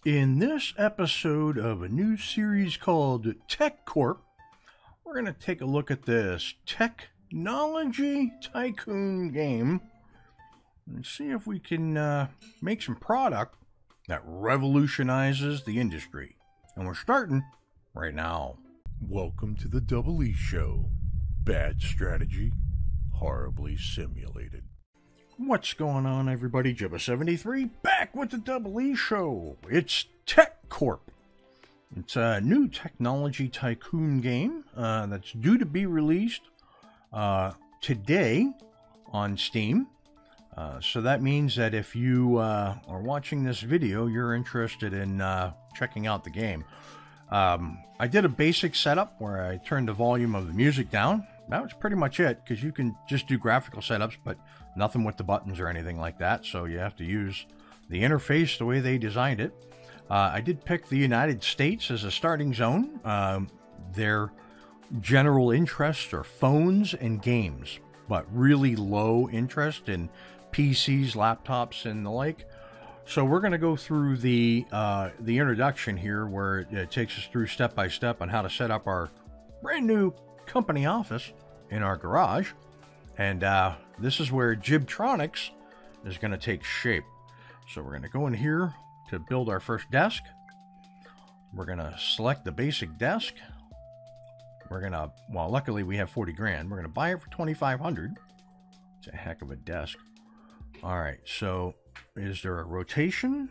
In this episode of a new series called Tech Corp, we're going to take a look at this technology tycoon game and see if we can make some product that revolutionizes the industry. And we're starting right now. Welcome to the Double E Show. Bad strategy, horribly simulated. What's going on, everybody? Jibba73 back with the Double E Show. It's Tech Corp. It's a new technology tycoon game that's due to be released today on Steam. So that means that if you are watching this video, you're interested in checking out the game. I did a basic setup where I turned the volume of the music down. That was pretty much it, because you can just do graphical setups, but nothing with the buttons or anything like that. So you have to use the interface the way they designed it. I did pick the United States as a starting zone. Their general interests are phones and games, but really low interest in PCs, laptops, and the like. So we're going to go through the introduction here, where it takes us through step by step on how to set up our brand new company office in our garage. And this is where Jibtronix is going to take shape. So we're going to go in here to build our first desk. We're going to select the basic desk. We're going to, well, luckily we have 40 grand. We're going to buy it for 2,500. It's a heck of a desk. All right, so is there a rotation?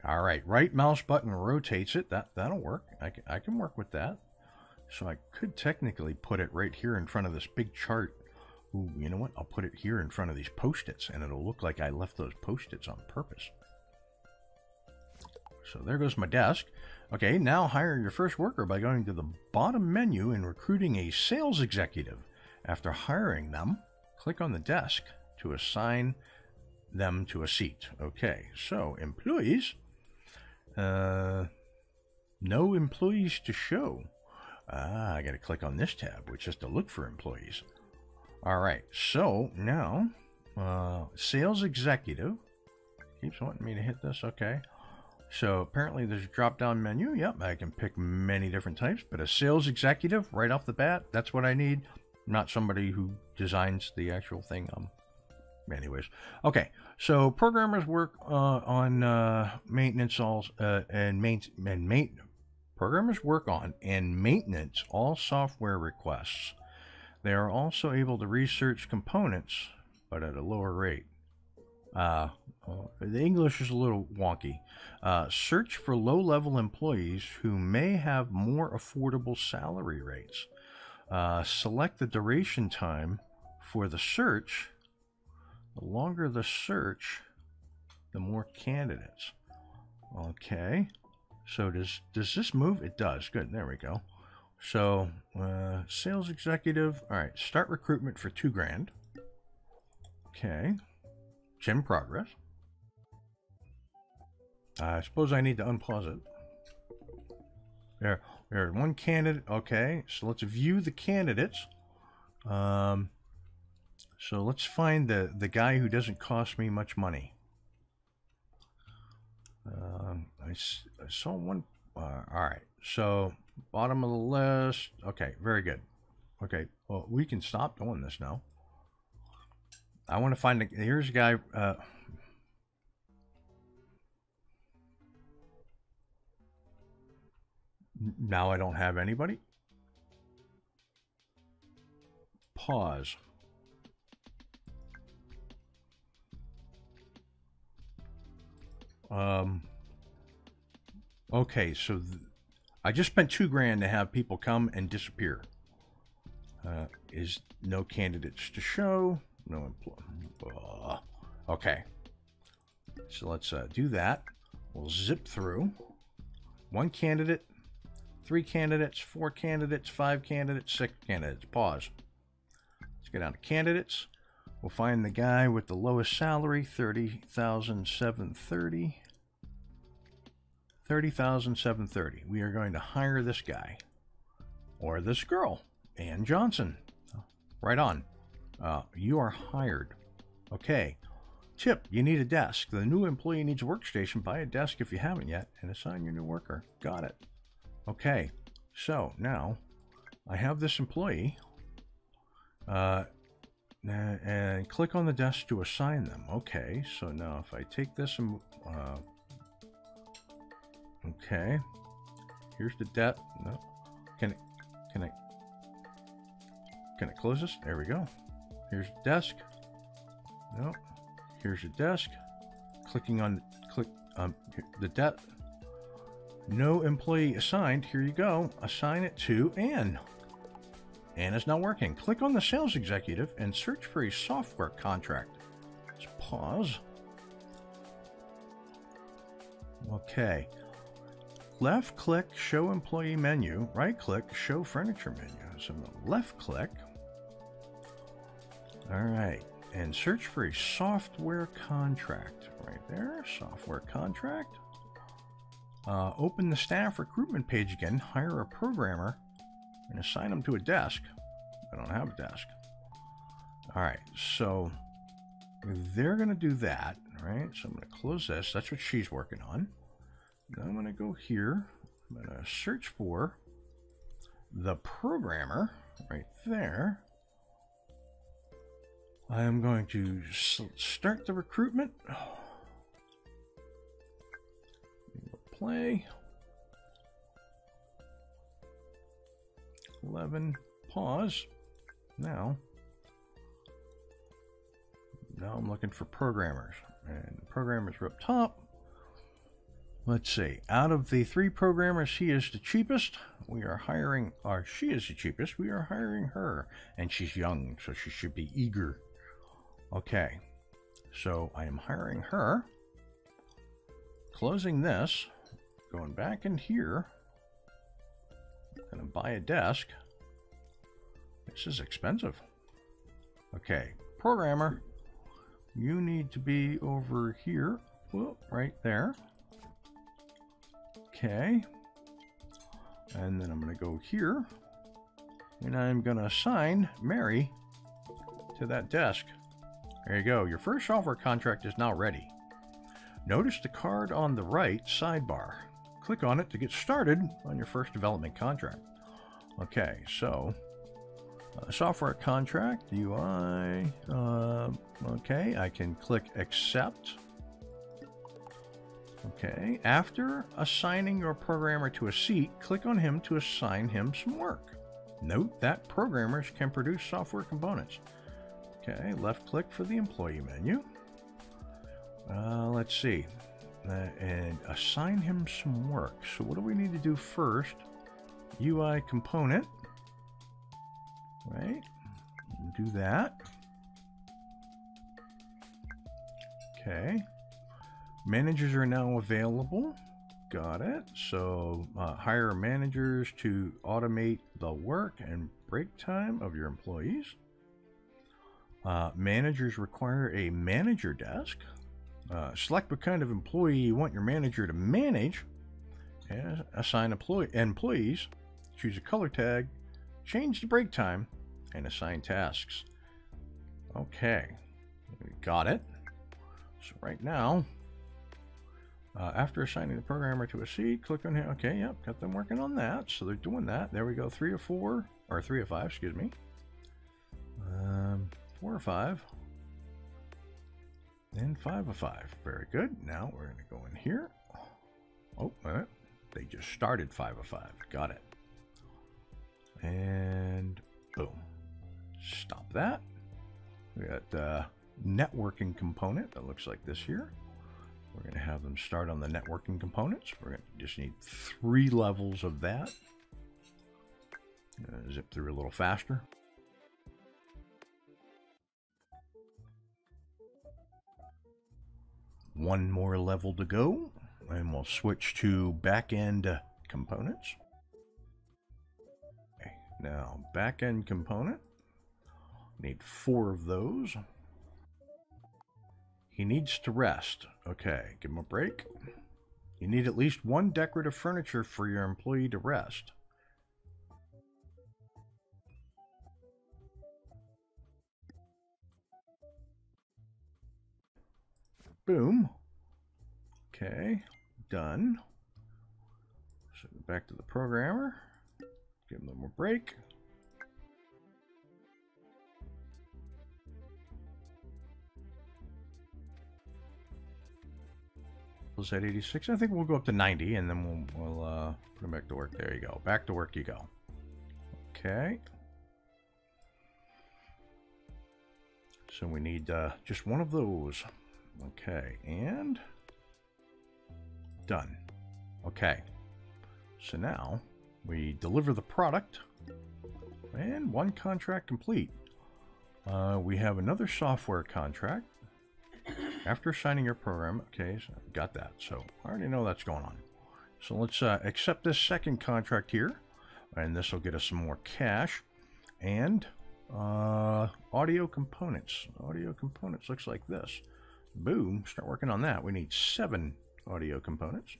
All right, right mouse button rotates it. That'll work. I can work with that. So I could technically put it right here in front of this big chart. Ooh, you know what? I'll put it here in front of these Post-its, and it'll look like I left those Post-its on purpose. So there goes my desk. Okay, now hire your first worker by going to the bottom menu and recruiting a sales executive. After hiring them, click on the desk to assign them to a seat. Okay, so employees. No employees to show. I got to click on this tab, which is to look for employees. All right, so now sales executive keeps wanting me to hit this. Okay, so apparently there's a drop-down menu. Yep, I can pick many different types, but a sales executive right off the bat, that's what I need. Not somebody who designs the actual thing. Anyways, okay, so programmers work on maintenance Programmers work on and maintenance all software requests. They are also able to research components, but at a lower rate. The English is a little wonky. Search for low-level employees who may have more affordable salary rates. Select the duration time for the search. The longer the search, the more candidates. Okay. So does this move? It does. Good. There we go. So sales executive. All right. Start recruitment for 2 grand. Okay. It's in progress. I suppose I need to unpause it. There's one candidate. Okay. So let's view the candidates. So let's find the guy who doesn't cost me much money. I saw one. All right, so bottom of the list. Okay, very good. Okay, well, we can stop doing this now. I want to find here's a guy. Now I don't have anybody. Pause. Okay, so I just spent 2 grand to have people come and disappear. Is no candidates to show. No okay. So let's do that. We'll zip through. 1 candidate, 3 candidates, 4 candidates, 5 candidates, 6 candidates. Pause. Let's get down to candidates. We'll find the guy with the lowest salary, $30,730. $30,730. We are going to hire this guy or this girl, Ann Johnson. Right on. You are hired. Okay. Tip, you need a desk. The new employee needs a workstation. Buy a desk if you haven't yet and assign your new worker. Got it. Okay, so now I have this employee and click on the desk to assign them. Okay, so now if I take this and okay, here's the desk. No, can I close this? There we go. Here's the desk. No, here's your desk. Clicking on the desk. No employee assigned. Here you go. Assign it to Ann. Ann is not working. Click on the sales executive and search for a software contract. Let's pause. Okay. Left click, show employee menu. Right click, show furniture menu. So I'm going to left click. All right. And search for a software contract. Right there. Software contract. Open the staff recruitment page again. Hire a programmer and assign them to a desk. I don't have a desk. All right, so they're going to do that, right? So I'm going to close this. That's what she's working on. Then I'm going to go here. I'm going to search for the programmer right there. I am going to start the recruitment. Play. 11, pause. Now I'm looking for programmers, and programmers are up top. Let's see, out of the 3 programmers, she is the cheapest. We are hiring, or she is the cheapest. We are hiring her, and she's young, so she should be eager. Okay, so I am hiring her. Closing this, going back in here. Gonna buy a desk. This is expensive. Okay, programmer, you need to be over here. Whoop, right there. Okay. And then I'm gonna go here. And I'm gonna assign Mary to that desk. There you go. Your first software contract is now ready. Notice the card on the right sidebar. Click on it to get started on your first development contract. Okay, so software contract, UI, okay, I can click accept. Okay, after assigning your programmer to a seat, click on him to assign him some work. Note that programmers can produce software components. Okay, left click for the employee menu. Let's see. And assign him some work. So what do we need to do first? UI component. Right? Do that. Okay. Managers are now available. Got it. So hire managers to automate the work and break time of your employees. Managers require a manager desk. Select what kind of employee you want your manager to manage. And assign employees. Choose a color tag. Change the break time. And assign tasks. Okay. Got it. So right now, after assigning the programmer to a seat, click on here. Okay, yep, got them working on that. So they're doing that. There we go. 3 of 4, or 3 of 5, excuse me. 4 of 5. And 5 of 5. Very good. Now we're going to go in here. Oh, they just started 5 of 5. Got it. And boom. Stop that. We got the networking component that looks like this here. We're going to have them start on the networking components. We're going to just need 3 levels of that. Zip through a little faster. One more level to go, and we'll switch to back-end components. Okay, now back-end component. Need 4 of those. He needs to rest. Okay, give him a break. You need at least 1 decorative furniture for your employee to rest. Boom. Okay, done. So back to the programmer. Give him a little more break. Was at 86? I think we'll go up to 90, and then we'll put him back to work. There you go. Back to work you go. Okay. So we need just one of those. Okay, and done. Okay. So now we deliver the product, and one contract complete. We have another software contract. After signing your program, okay, so got that. So I already know that's going on. So let's accept this second contract here, and this will get us some more cash. And audio components. Audio components looks like this. Boom, start working on that. We need 7 audio components.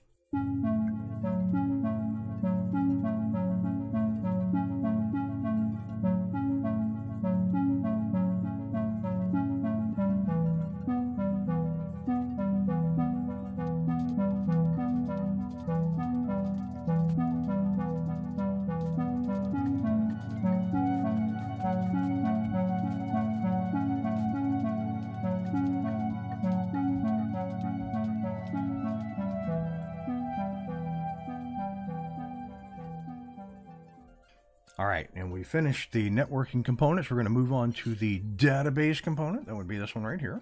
All right, and we finished the networking components. We're going to move on to the database component. That would be this one right here.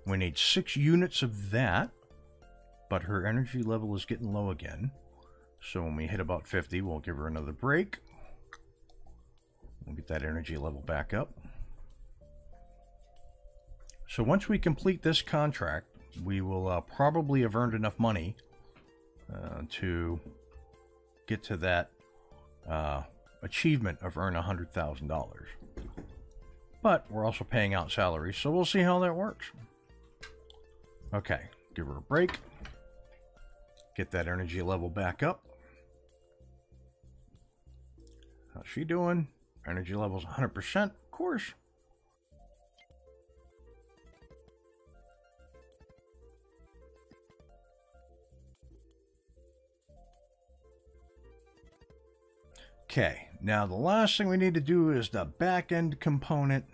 We need 6 units of that, but her energy level is getting low again. So when we hit about 50, we'll give her another break. We'll get that energy level back up. So once we complete this contract, we will probably have earned enough money to get to that achievement of earn $100,000. But we're also paying out salaries, so we'll see how that works. Okay, give her a break. Get that energy level back up. How's she doing? Energy level's 100%, of course. Okay, now the last thing we need to do is the back end component.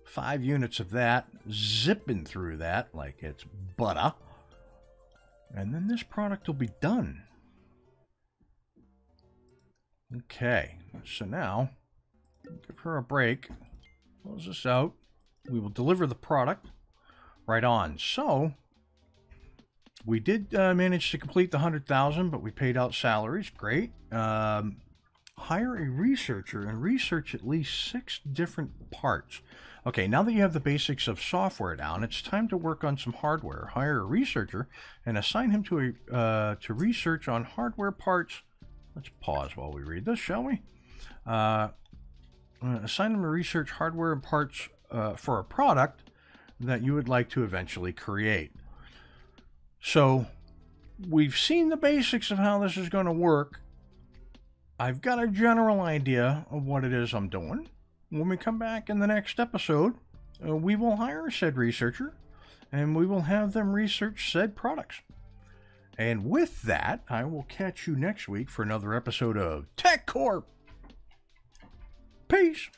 5 units of that, zipping through that like it's butter. And then this product will be done. Okay, so now, give her a break. Close this out. We will deliver the product right on. So, we did manage to complete the 100,000, but we paid out salaries. Great. Hire a researcher and research at least 6 different parts. Okay, now that you have the basics of software down, it's time to work on some hardware. Hire a researcher and assign him to research on hardware parts. Let's pause while we read this, shall we? Assign him to research hardware and parts for a product that you would like to eventually create. So, we've seen the basics of how this is going to work. I've got a general idea of what it is I'm doing. When we come back in the next episode, we will hire said researcher, and we will have them research said products. And with that, I will catch you next week for another episode of Tech Corp. Peace.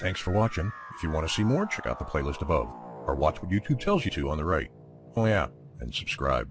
Thanks for watching. If you want to see more, check out the playlist above, or watch what YouTube tells you to on the right. Oh yeah, and subscribe.